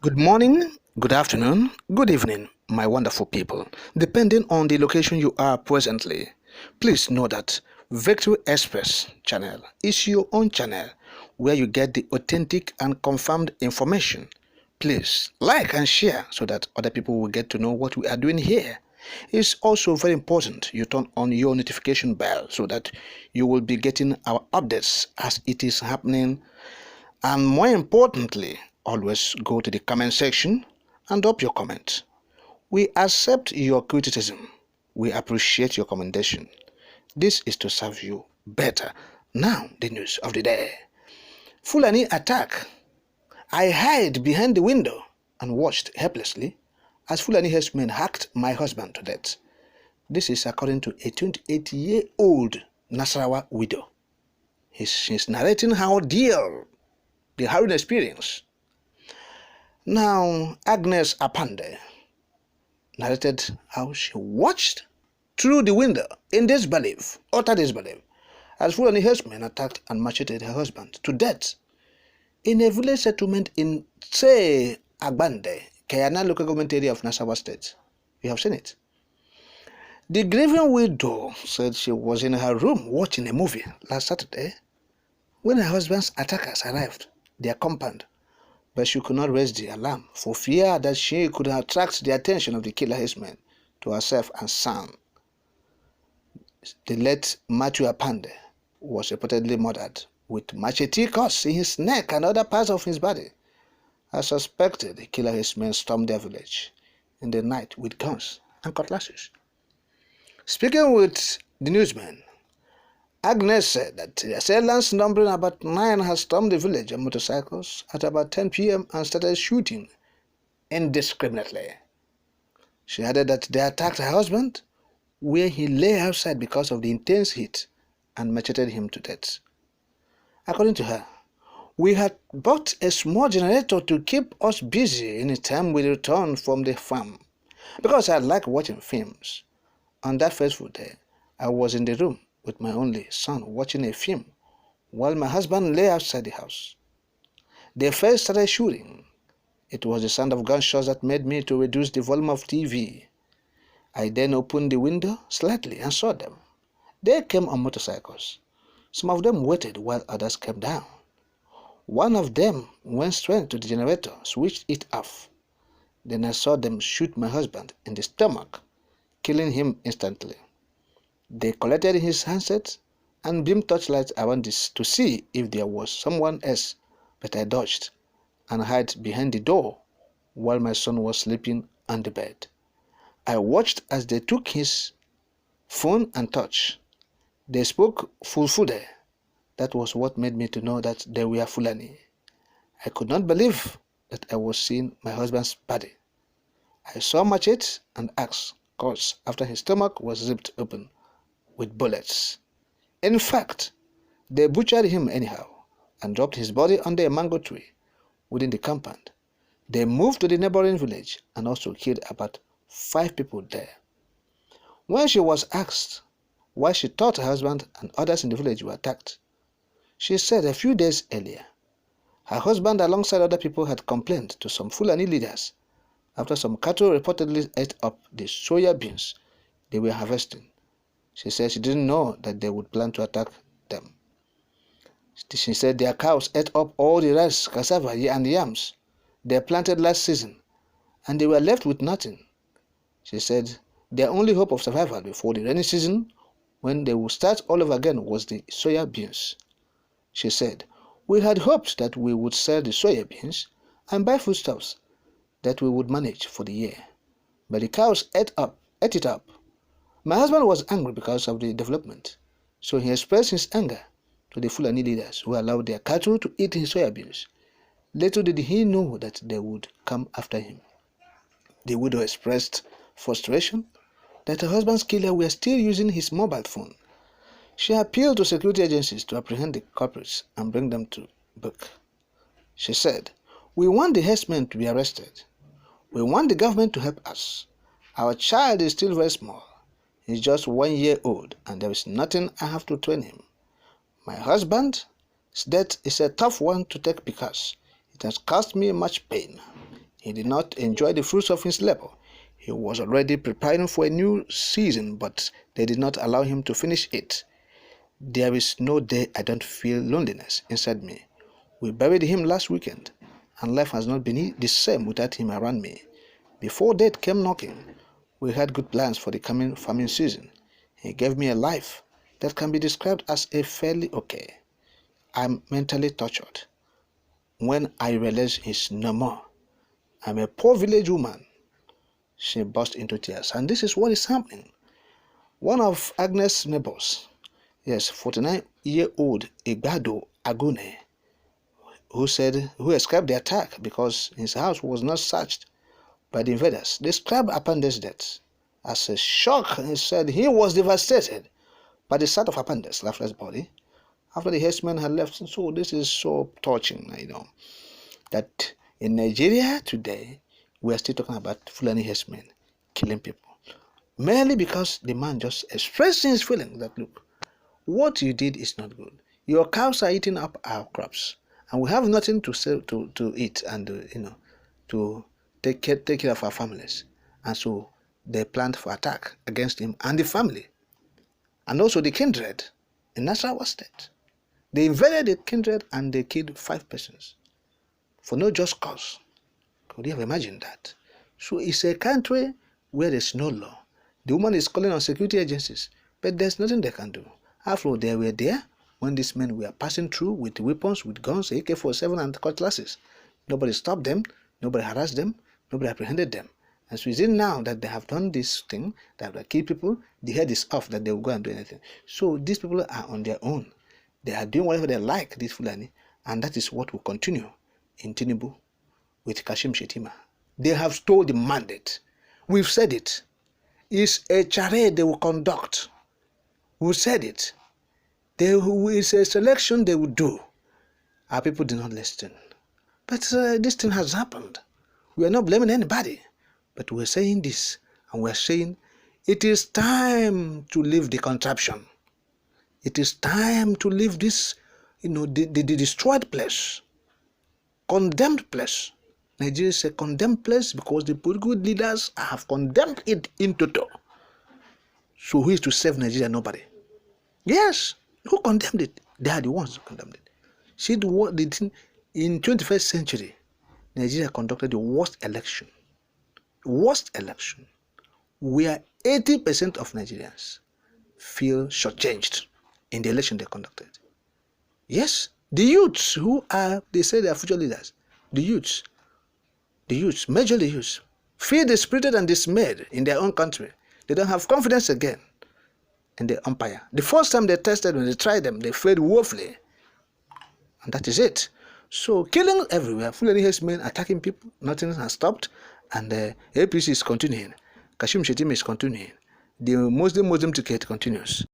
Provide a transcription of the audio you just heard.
Good morning, good afternoon, good evening, my wonderful people, depending on the location you are presently. Please know that Victory Express channel is your own channel where you get the authentic and confirmed information. Please like and share so that other people will get to know what we are doing here. It's also very important you turn on your notification bell so that you will be getting our updates as it is happening, and more importantly, always go to the comment section and drop your comment. We accept your criticism. We appreciate your commendation. This is to serve you better. Now, the news of the day. Fulani attack. I hid behind the window and watched helplessly as Fulani herdsmen hacked my husband to death. This is according to a 28-year-old Nasarawa widow. She's narrating her ordeal, the harrowing experience. Now, Agnes Apande narrated how she watched through the window in disbelief, utter disbelief, as Fulani herdsmen attacked and macheted her husband to death in a village settlement in Agbande, Kayana local government area of Nasarawa State. You have seen it. The grieving widow said she was in her room watching a movie last Saturday when her husband's attackers arrived, their compound, but she could not raise the alarm for fear that she could attract the attention of the killer herdsmen to herself and son. The late Matthew Apande was reportedly murdered with machete cuts in his neck and other parts of his body. As suspected, the killer herdsmen stormed their village in the night with guns and cutlasses. Speaking with the newsman, Agnes said that the assailants numbering about 9 had stormed the village on motorcycles at about 10 p.m. and started shooting indiscriminately. She added that they attacked her husband where he lay outside because of the intense heat and macheted him to death. According to her, we had bought a small generator to keep us busy any time we returned from the farm because I like watching films. On that fateful day, I was in the room with my only son watching a film while my husband lay outside the house. They first started shooting. It was the sound of gunshots that made me to reduce the volume of TV. I then opened the window slightly and saw them. They came on motorcycles. Some of them waited while others came down. One of them went straight to the generator, switched it off. Then I saw them shoot my husband in the stomach, killing him instantly. They collected his handset and beamed torchlights around this to see if there was someone else, but I dodged and hid behind the door while my son was sleeping on the bed. I watched as they took his phone and torch. They spoke Fulfude. That was what made me to know that they were Fulani. I could not believe that I was seeing my husband's body. I saw machete and axe cuts after his stomach was ripped open with bullets. In fact, they butchered him anyhow and dropped his body under a mango tree within the compound. They moved to the neighboring village and also killed about 5 people there. When she was asked why she thought her husband and others in the village were attacked, she said a few days earlier, her husband alongside other people had complained to some Fulani leaders after some cattle reportedly ate up the soya beans they were harvesting. She said she didn't know that they would plan to attack them. She said their cows ate up all the rice, cassava, and yams they planted last season, and they were left with nothing. She said their only hope of survival before the rainy season, when they would start all over again, was the soya beans. She said, we had hoped that we would sell the soya beans and buy foodstuffs that we would manage for the year, but the cows ate it up. My husband was angry because of the development, so he expressed his anger to the Fulani leaders who allowed their cattle to eat his soya beans. Little did he know that they would come after him. The widow expressed frustration that her husband's killer were still using his mobile phone. She appealed to security agencies to apprehend the culprits and bring them to book. She said, we want the herdsmen to be arrested. We want the government to help us. Our child is still very small. He's just 1 year old and there is nothing I have to train him. My husband's death is a tough one to take because it has caused me much pain. He did not enjoy the fruits of his labor. He was already preparing for a new season, but they did not allow him to finish it. There is no day I don't feel loneliness inside me. We buried him last weekend, and life has not been the same without him around me. Before death came knocking, we had good plans for the coming farming season. He gave me a life that can be described as a fairly okay. I'm mentally tortured when I realize he's no more. I'm a poor village woman. She burst into tears, and this is what is happening. One of Agnes' neighbors, yes, 49-year-old Igbado Agune, who escaped the attack because his house was not searched by the invaders, described Apande's death as a shock. He said he was devastated by the sight of Apande's lifeless body after the herdsmen had left. So this is so touching, that in Nigeria today, we are still talking about Fulani herdsmen killing people, merely because the man just expressed his feeling that, look, what you did is not good. Your cows are eating up our crops, and we have nothing to sell to eat and to take care of our families. And so they planned for attack against him and the family, and also the kindred in Nasarawa State. They invaded the kindred and they killed 5 persons for no just cause. Could you have imagined that? So it's a country where there's no law. The woman is calling on security agencies, but there's nothing they can do. After all, they were there when these men were passing through with weapons, with guns, AK-47 and cutlasses. Nobody stopped them, nobody harassed them, nobody apprehended them. And so is it now that they have done this thing, that they kill people, the head is off, that they will go and do anything. So these people are on their own. They are doing whatever they like, this Fulani, and that is what will continue in Tinubu with Kashim Shettima. They have stole the mandate. We've said it. It's a charade they will conduct. We've said it. It's a selection they will do. Our people do not listen. But this thing has happened. We are not blaming anybody. But we're saying this, and we're saying it is time to leave the contraption. It is time to leave this, the destroyed place, condemned place. Nigeria is a condemned place because the political leaders have condemned it in total. So who is to save Nigeria? Nobody. Yes, who condemned it? They are the ones who condemned it. See the thing in 21st century, Nigeria conducted the worst election where 80% of Nigerians feel shortchanged in the election they conducted. Yes, the youths they say they are future leaders. The youths, majorly the youths, feel dispirited and dismayed in their own country. They don't have confidence again in the empire. The first time they tested, when they tried them, they failed woefully. And that is it. So killing everywhere, Fulani herdsmen attacking people, nothing has stopped, and the APC is continuing. Kashim Shettima is continuing. The Muslim ticket continues.